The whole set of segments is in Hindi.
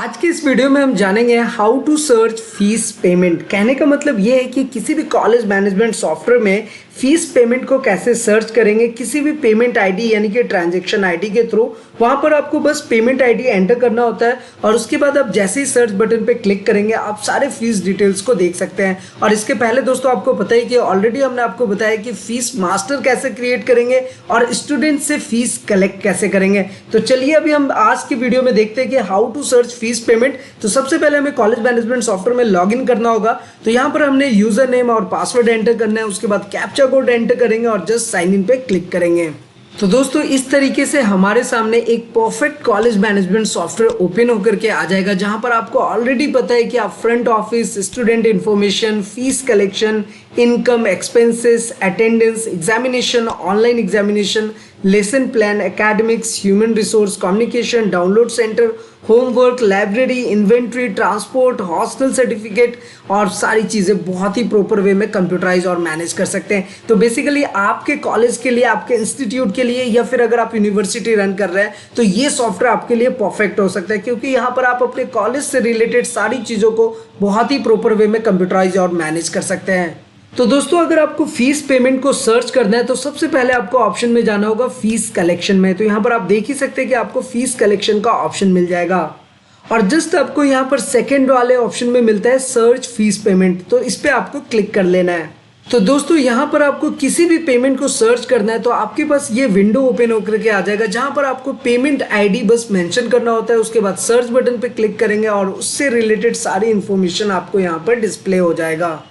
आज की इस वीडियो में हम जानेंगे how to search fees payment. कहने का मतलब ये है कि किसी भी कॉलेज मैनेजमेंट सॉफ्टवेयर में फीस पेमेंट को कैसे सर्च करेंगे। किसी भी पेमेंट आईडी यानी कि ट्रांजैक्शन आईडी के थ्रू वहां पर आपको बस पेमेंट आईडी एंटर करना होता है और उसके बाद आप जैसे ही सर्च बटन पे क्लिक करेंगे आप सारे फीस डिटेल्स को देख सकते हैं। और इसके पहले दोस्तों आपको पता ही कि ऑलरेडी हमने आपको बताया कि फीस मास्टर कैसे क्रिएट करेंगे और स्टूडेंट से फीस कलेक्ट कैसे करेंगे। तो चलिए अभी हम आज की वीडियो में देखते हैं कि how to search fees payment. तो सबसे पहले हमें कॉलेज मैनेजमेंट सॉफ्टवेयर में लॉगिन करना होगा। तो यहाँ पर हमने यूजर नेम और पासवर्ड एंटर करना है, उसके बाद कैप्चा कोड एंटर करेंगे और जस्ट साइन इन पे क्लिक करेंगे। तो दोस्तों इस तरीके से हमारे सामने एक perfect college management software open होकर के आ जाएगा, जहां पर आपको ऑलरेडी पता है कि आप front office, student information, fees collection, income, expenses, attendance, examination, online examination, lesson plan, academics, human resource, communication, download centre, homework, library, inventory, transport, hostel certificate और सारी चीज़ें बहुत ही प्रॉपर वे में कंप्यूटराइज और मैनेज कर सकते हैं। तो बेसिकली आपके कॉलेज के लिए, आपके इंस्टीट्यूट के लिए या फिर अगर आप यूनिवर्सिटी रन कर रहे हैं तो ये सॉफ्टवेयर आपके लिए परफेक्ट हो सकता है, क्योंकि यहाँ पर आप अपने कॉलेज से रिलेटेड सारी चीज़ों को बहुत ही प्रॉपर वे में कंप्यूटराइज और मैनेज कर सकते हैं। तो दोस्तों अगर आपको फीस पेमेंट को सर्च करना है तो सबसे पहले आपको ऑप्शन में जाना होगा फीस कलेक्शन में। तो यहाँ पर आप देख ही सकते हैं कि आपको फीस कलेक्शन का ऑप्शन मिल जाएगा और जस्ट आपको यहाँ पर सेकंड वाले ऑप्शन में मिलता है सर्च फीस पेमेंट। तो इस पर आपको क्लिक कर लेना है। तो दोस्तों यहाँ पर आपको किसी भी पेमेंट को सर्च करना है तो आपके पास ये विंडो ओपन होकर के आ जाएगा, जहाँ पर आपको पेमेंट आईडी बस मेंशन करना होता है। उसके बाद सर्च बटन पे क्लिक करेंगे और उससे रिलेटेड सारी इंफॉर्मेशन आपको यहाँ पर डिस्प्ले हो जाएगा।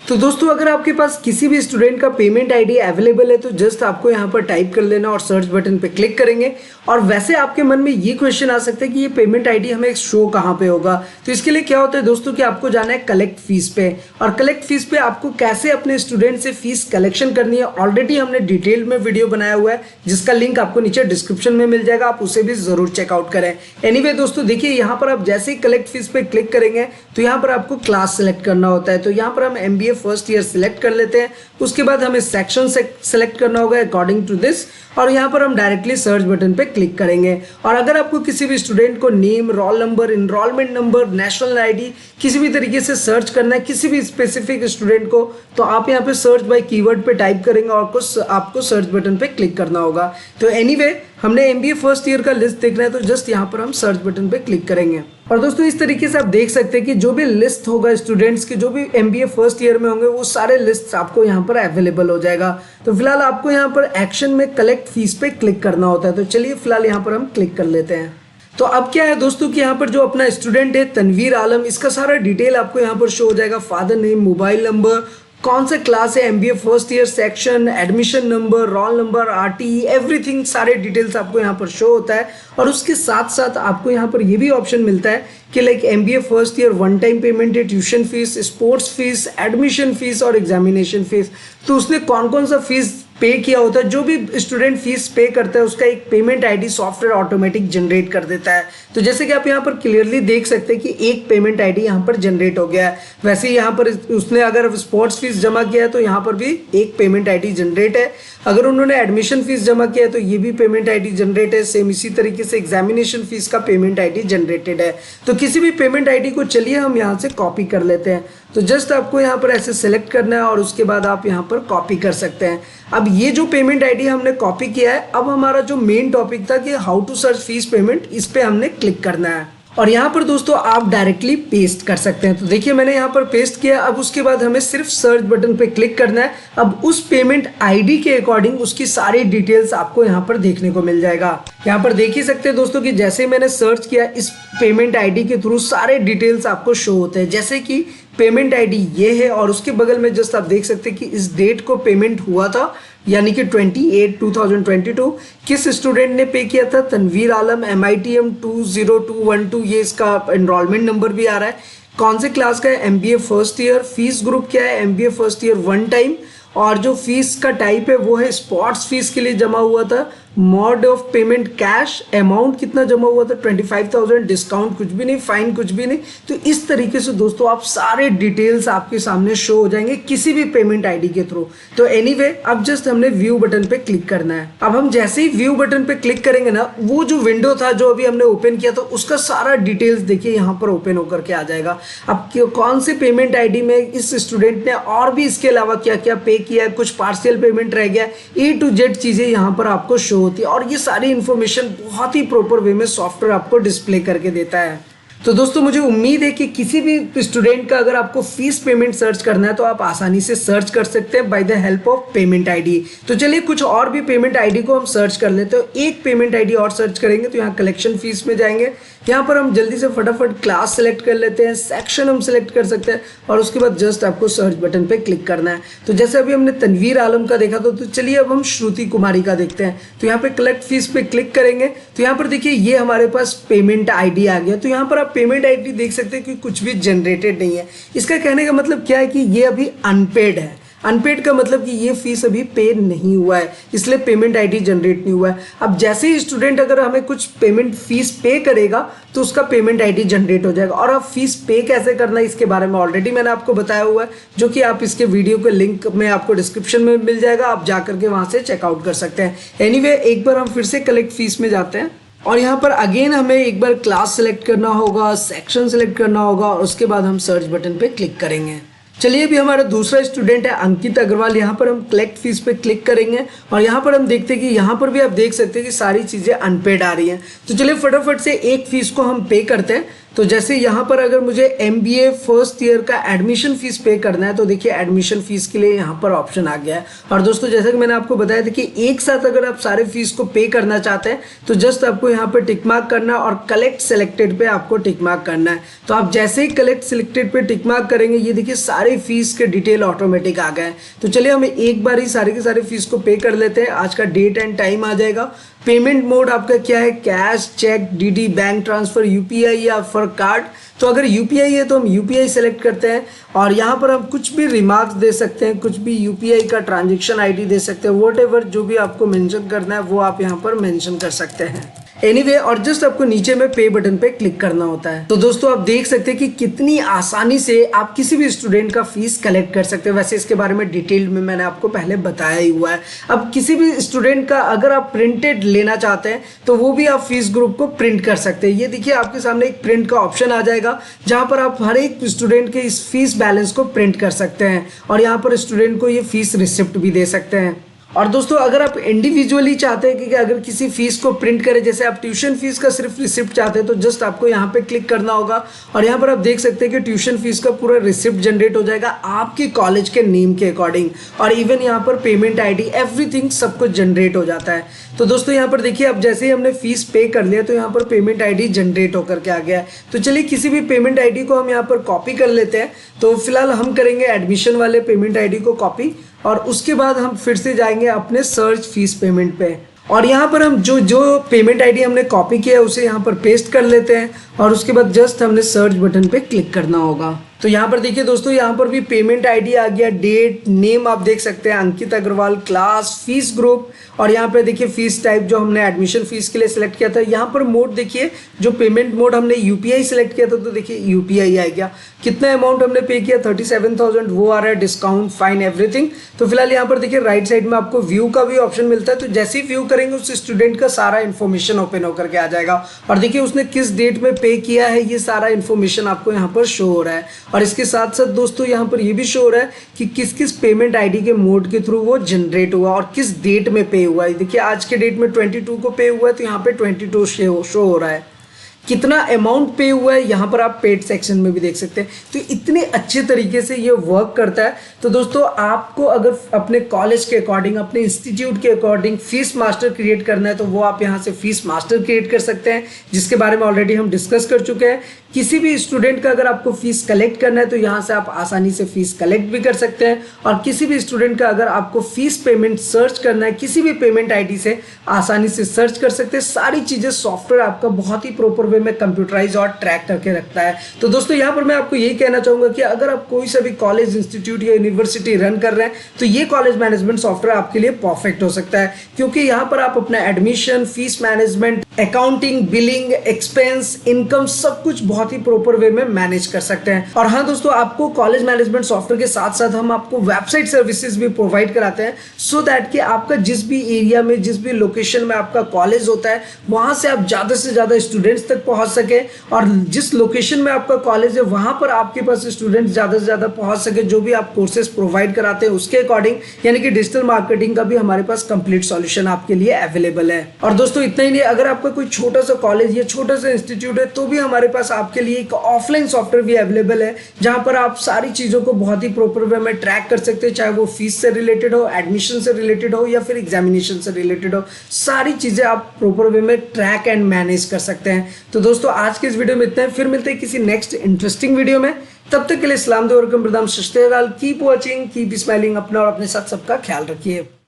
तो दोस्तों अगर आपके पास किसी भी स्टूडेंट का पेमेंट आईडी अवेलेबल है तो जस्ट आपको यहाँ पर टाइप कर लेना और सर्च बटन पे क्लिक करेंगे। और वैसे आपके मन में ये क्वेश्चन आ सकता है कि ये पेमेंट आईडी हमें शो कहाँ पे होगा। तो इसके लिए क्या होता है दोस्तों कि आपको जाना है कलेक्ट फीस पे, और कलेक्ट फीस पे आपको कैसे अपने स्टूडेंट से फीस कलेक्शन करनी है ऑलरेडी हमने डिटेल में वीडियो बनाया हुआ है, जिसका लिंक आपको नीचे डिस्क्रिप्शन में मिल जाएगा, आप उसे भी जरूर चेकआउट करें। एनीवे दोस्तों देखिए यहाँ पर आप जैसे ही कलेक्ट फीस पे क्लिक करेंगे तो यहाँ पर आपको क्लास सेलेक्ट करना होता है। तो यहाँ पर हम MBA फर्स्ट ईयर सिलेक्ट कर लेते हैं। उसके बाद हमें सेक्शन से सेलेक्ट करना होगा अकॉर्डिंग टू दिस, और यहाँ पर हम डायरेक्टली सर्च बटन पे क्लिक करेंगे। और अगर आपको किसी भी स्टूडेंट को name, roll number, enrolment number, national ID किसी भी तरीके से सर्च करना है किसी भी स्पेसिफिक स्टूडेंट को, तो आप यहाँ पे सर्च बाय कीवर्ड पे टाइप करेंगे और आपको सर्च बटन पे क्लिक करना होगा। तो एनीवे हमने MBA फर्स्ट ईयर का लिस्ट देखना है तो जस्ट यहाँ पर हम सर्च बटन पे क्लिक करेंगे। और दोस्तों इस तरीके से आप देख सकते हैं कि जो भी लिस्ट होगा स्टूडेंट्स के जो भी MBA फर्स्ट ईयर में होंगे वो सारे लिस्ट आपको यहाँ पर अवेलेबल हो जाएगा। तो फिलहाल आपको यहाँ पर एक्शन में कलेक्ट फीस पे क्लिक करना होता है। तो चलिए फिलहाल यहाँ पर हम क्लिक कर लेते हैं। तो अब क्या है दोस्तों कि यहाँ पर जो अपना स्टूडेंट है तनवीर आलम, इसका सारा डिटेल आपको यहाँ पर शो हो जाएगा। फादर नेम, मोबाइल नंबर, कौन सा क्लास है, MBA first year section, admission number, roll number, RTE, everything सारे डिटेल्स आपको यहाँ पर शो होता है। और उसके साथ साथ आपको यहाँ पर ये भी ऑप्शन मिलता है कि like MBA first year one time payment है, tuition fees, sports fees, admission fees और एग्जामिनेशन फीस। तो उसने कौन कौन सा फीस पे किया होता है, जो भी स्टूडेंट फीस पे करता है उसका एक payment ID software automatic generate कर देता है। तो जैसे कि आप यहाँ पर क्लियरली देख सकते हैं कि एक पेमेंट आईडी यहाँ पर जनरेट हो गया है। वैसे ही यहाँ पर उसने अगर स्पोर्ट्स फीस जमा किया है तो यहाँ पर भी एक पेमेंट आईडी जनरेट है। अगर उन्होंने एडमिशन फीस जमा किया है तो ये भी पेमेंट आईडी जनरेट है। सेम इसी तरीके से एग्जामिनेशन फीस का पेमेंट आईडी जनरेटेड है। तो किसी भी पेमेंट आईडी को चलिए हम यहाँ से कॉपी कर लेते हैं। तो जस्ट आपको यहाँ पर ऐसे सेलेक्ट करना है और उसके बाद आप यहाँ पर कॉपी कर सकते हैं। अब ये जो पेमेंट आईडी हमने कॉपी किया है, अब हमारा जो मेन टॉपिक था कि how to search fees payment, इस पे हमने क्लिक करना है। और यहाँ पर दोस्तों आप डायरेक्टली पेस्ट कर सकते हैं। तो देखिए मैंने यहाँ पर पेस्ट किया। अब उसके बाद हमें सिर्फ सर्च बटन पे क्लिक करना है। अब उस पेमेंट आईडी के अकॉर्डिंग उसकी सारी डिटेल्स आपको यहाँ पर देखने को मिल जाएगा। यहाँ पर देख ही सकते हैं दोस्तों कि जैसे मैंने सर्च किया इस पेमेंट आईडी के थ्रू सारे डिटेल्स आपको शो होते हैं। जैसे कि पेमेंट आईडी ये है और उसके बगल में जस्ट आप देख सकते हैं कि इस डेट को पेमेंट हुआ था, यानी कि 28/2022। किस स्टूडेंट ने पे किया था, तनवीर आलम, MITM 20212, ये इसका एनरोलमेंट नंबर भी आ रहा है। कौन से क्लास का है, MBA first year. Fees group क्या है, MBA first year one time. और जो फीस का टाइप है वो है स्पोर्ट्स फीस के लिए जमा हुआ था। Mode of payment cash, amount कितना जमा हुआ था 25,000, डिस्काउंट कुछ भी नहीं, फाइन कुछ भी नहीं। तो इस तरीके से दोस्तों आप सारे डिटेल्स आपके सामने शो हो जाएंगे किसी भी पेमेंट आईडी के थ्रू। तो एनीवे अब जस्ट हमने व्यू बटन पे क्लिक करना है। अब हम जैसे ही व्यू बटन पे क्लिक करेंगे ना, वो जो विंडो था जो अभी हमने ओपन किया था उसका सारा डिटेल्स देखिए यहाँ पर ओपन होकर के आ जाएगा। अब कौन से पेमेंट आईडी में इस स्टूडेंट ने और भी इसके अलावा क्या क्या पे किया है, कुछ पार्शियल पेमेंट रह गया, A to Z चीजें यहाँ पर आपको शो होती है और ये सारी इंफॉर्मेशन बहुत ही प्रॉपर वे में सॉफ्टवेयर आपको डिस्प्ले करके देता है। तो दोस्तों मुझे उम्मीद है कि किसी भी स्टूडेंट का अगर आपको फीस पेमेंट सर्च करना है तो आप आसानी से सर्च कर सकते हैं by the help of payment ID. तो चलिए कुछ और भी पेमेंट आईडी को हम सर्च कर लेते हैं। एक पेमेंट आईडी और सर्च करेंगे तो यहाँ कलेक्शन फीस में जाएंगे। यहाँ पर हम जल्दी से फटाफट क्लास सेलेक्ट कर लेते हैं, सेक्शन हम सेलेक्ट कर सकते हैं और उसके बाद जस्ट आपको सर्च बटन पे क्लिक करना है। तो जैसे अभी हमने तनवीर आलम का देखा तो चलिए अब हम श्रुति कुमारी का देखते हैं। तो यहाँ पे कलेक्ट फीस पे क्लिक करेंगे तो यहाँ पर देखिए ये हमारे पास पेमेंट आईडी आ गया। तो यहाँ पर आप पेमेंट आईडी देख सकते हैं कि कुछ भी जनरेटेड नहीं है। इसका कहने का मतलब क्या है कि ये अभी अनपेड है। अनपेड का मतलब कि ये फीस अभी पे नहीं हुआ है, इसलिए पेमेंट आईडी जनरेट नहीं हुआ है। अब जैसे ही स्टूडेंट अगर हमें कुछ पेमेंट फीस पे करेगा तो उसका पेमेंट आईडी जनरेट हो जाएगा। और अब फीस पे कैसे करना है इसके बारे में ऑलरेडी मैंने आपको बताया हुआ है, जो कि आप इसके वीडियो के लिंक में आपको डिस्क्रिप्शन में मिल जाएगा, आप जाकर के वहाँ से चेकआउट कर सकते हैं। एनीवे एक बार हम फिर से कलेक्ट फीस में जाते हैं और यहाँ पर अगेन हमें एक बार क्लास सेलेक्ट करना होगा, सेक्शन सेलेक्ट करना होगा और उसके बाद हम सर्च बटन पे क्लिक करेंगे। चलिए अभी हमारा दूसरा स्टूडेंट है अंकित अग्रवाल। यहाँ पर हम कलेक्ट फीस पे क्लिक करेंगे और यहाँ पर हम देखते हैं कि यहाँ पर भी आप देख सकते हैं कि सारी चीज़ें अनपेड आ रही हैं। तो चलिए फटाफट से एक फीस को हम पे करते हैं। तो जैसे यहाँ पर अगर मुझे MBA फर्स्ट ईयर का एडमिशन फीस पे करना है तो देखिए एडमिशन फीस के लिए यहाँ पर ऑप्शन आ गया है। और दोस्तों जैसा कि मैंने आपको बताया था कि एक साथ अगर आप सारे फीस को पे करना चाहते हैं तो जस्ट आपको यहाँ पर टिक मार्क करना और कलेक्ट सेलेक्टेड पे आपको टिक मार्क करना है। तो आप जैसे ही कलेक्ट सेलेक्टेड पे टिक मार्क करेंगे ये देखिए सारे फीस के डिटेल ऑटोमेटिक आ गए। तो चलिए हम एक बार ही सारे के सारे फीस को पे कर लेते हैं। आज का डेट एंड टाइम आ जाएगा। पेमेंट मोड आपका क्या है, cash, cheque, DD, bank transfer, UPI या फॉर कार्ड। तो अगर UPI है तो हम UPI सेलेक्ट करते हैं और यहाँ पर हम कुछ भी रिमार्क्स दे सकते हैं, कुछ भी UPI का ट्रांजेक्शन ID दे सकते हैं, व्हाटएवर जो भी आपको मेंशन करना है वो आप यहाँ पर मेंशन कर सकते हैं। एनीवे और जस्ट आपको नीचे में पे बटन पे क्लिक करना होता है। तो दोस्तों आप देख सकते हैं कि कितनी आसानी से आप किसी भी स्टूडेंट का फीस कलेक्ट कर सकते हैं। वैसे इसके बारे में डिटेल में मैंने आपको पहले बताया ही हुआ है। अब किसी भी स्टूडेंट का अगर आप प्रिंटेड लेना चाहते हैं तो वो भी आप फीस ग्रुप को प्रिंट कर सकते हैं। ये देखिए आपके सामने एक प्रिंट का ऑप्शन आ जाएगा जहाँ पर आप हर एक स्टूडेंट के इस फीस बैलेंस को प्रिंट कर सकते हैं और यहाँ पर स्टूडेंट को ये फीस रिसिप्ट भी दे सकते हैं। और दोस्तों अगर आप इंडिविजुअली चाहते हैं कि अगर किसी फीस को प्रिंट करें, जैसे आप ट्यूशन फीस का सिर्फ रिसिप्ट चाहते हैं तो जस्ट आपको यहाँ पे क्लिक करना होगा और यहाँ पर आप देख सकते हैं कि ट्यूशन फीस का पूरा रिसिप्ट जनरेट हो जाएगा आपके कॉलेज के नेम के अकॉर्डिंग और इवन यहाँ पर पेमेंट आईडी एवरीथिंग सब कुछ जनरेट हो जाता है। तो दोस्तों यहाँ पर देखिए अब जैसे ही हमने फीस पे कर लिया तो यहाँ पर पेमेंट आईडी जनरेट होकर के आ गया है। तो चलिए किसी भी पेमेंट आईडी को हम यहाँ पर कॉपी कर लेते हैं। तो फिलहाल हम करेंगे एडमिशन वाले पेमेंट आईडी को कॉपी और उसके बाद हम फिर से जाएंगे अपने सर्च फीस पेमेंट पे और यहाँ पर हम जो पेमेंट आईडी हमने कॉपी किया है उसे यहाँ पर पेस्ट कर लेते हैं और उसके बाद जस्ट हमने सर्च बटन पे क्लिक करना होगा। तो यहाँ पर देखिए दोस्तों यहाँ पर भी पेमेंट आईडी आ गया, डेट, नेम आप देख सकते हैं अंकित अग्रवाल, क्लास, फीस ग्रुप और यहाँ पे देखिए फीस टाइप जो हमने एडमिशन फीस के लिए सिलेक्ट किया था। यहाँ पर मोड देखिए जो पेमेंट मोड हमने UPI सिलेक्ट किया था तो देखिए UPI आ गया। कितना अमाउंट हमने पे किया 37,000 वो आ रहा है, डिस्काउंट, फाइन, एवरीथिंग। तो फिलहाल यहाँ पर देखिए राइट साइड में आपको व्यू का भी ऑप्शन मिलता है। तो जैसे ही व्यू करेंगे उस स्टूडेंट का सारा इन्फॉर्मेशन ओपन होकर के आ जाएगा और देखिए उसने किस डेट में पे किया है ये सारा इन्फॉर्मेशन आपको यहाँ पर शो हो रहा है। और इसके साथ साथ दोस्तों यहाँ पर ये भी शो हो रहा है कि किस किस पेमेंट आईडी के मोड के थ्रू वो जनरेट हुआ और किस डेट में पे हुआ है। देखिए आज के डेट में 22 को पे हुआ है तो यहाँ पे 22 शो हो रहा है। कितना अमाउंट पे हुआ है यहाँ पर आप पेड सेक्शन में भी देख सकते हैं। तो इतने अच्छे तरीके से ये वर्क करता है। तो दोस्तों आपको अगर अपने कॉलेज के अकॉर्डिंग, अपने इंस्टीट्यूट के अकॉर्डिंग फीस मास्टर क्रिएट करना है तो वो आप यहाँ से फीस मास्टर क्रिएट कर सकते हैं, जिसके बारे में ऑलरेडी हम डिस्कस कर चुके हैं। किसी भी स्टूडेंट का अगर आपको फीस कलेक्ट करना है तो यहाँ से आप आसानी से फीस कलेक्ट भी कर सकते हैं और किसी भी स्टूडेंट का अगर आपको फीस पेमेंट सर्च करना है किसी भी पेमेंट आईडी से आसानी से सर्च कर सकते हैं। सारी चीज़ें सॉफ्टवेयर आपका बहुत ही प्रॉपर वे में कंप्यूटराइज और ट्रैक करके रखता है। तो दोस्तों यहाँ पर मैं आपको यही कहना चाहूंगा कि अगर आप कोई सा भी कॉलेज, इंस्टीट्यूट या यूनिवर्सिटी रन कर रहे हैं तो ये कॉलेज मैनेजमेंट सॉफ्टवेयर आपके लिए परफेक्ट हो सकता है, क्योंकि यहाँ पर आप अपना admission, fees management, accounting, billing, expense, income सब कुछ बहुत ही प्रॉपर वे में मैनेज कर सकते हैं। और हाँ दोस्तों, आपको कॉलेज मैनेजमेंट सॉफ्टवेयर के साथ साथ हम आपको वेबसाइट सर्विसेज भी प्रोवाइड कराते हैं, सो दैट कि आपका जिस भी एरिया में, जिस भी लोकेशन में आपका कॉलेज होता है वहां से आप ज्यादा से ज्यादा स्टूडेंट्स तक पहुंच सके, और जिस लोकेशन में आपका कॉलेज है वहां पर आपके पास स्टूडेंट्स ज्यादा से ज्यादा पहुंच सके। जो भी आप कोर्सेज प्रोवाइड कराते हैं उसके अकॉर्डिंग, यानी कि डिजिटल मार्केटिंग का भी हमारे पास कंप्लीट सॉल्यूशन आपके लिए अवेलेबल है। और दोस्तों इतना ही नहीं, अगर आपका कोई छोटा सा कॉलेज या छोटा सा इंस्टीट्यूट है तो भी हमारे पास आपके लिए एक ऑफलाइन सॉफ्टवेयर भी अवेलेबल है, जहां पर आप सारी चीजों को बहुत ही प्रॉपर वे में ट्रैक कर सकते हैं, चाहे वो फीस से रिलेटेड हो, एडमिशन से रिलेटेड हो या फिर एग्जामिनेशन से रिलेटेड हो। सारी चीजें आप प्रॉपर वे में ट्रैक एंड मैनेज कर सकते हैं। तो दोस्तों आज के इस वीडियो में इतना है, फिर मिलते हैं किसी नेक्स्ट इंटरेस्टिंग वीडियो में। तब तक के लिए सलाम दो, कीप वॉचिंग, कीप स्माइलिंग। अपना और अपने साथ सबका ख्याल रखिए।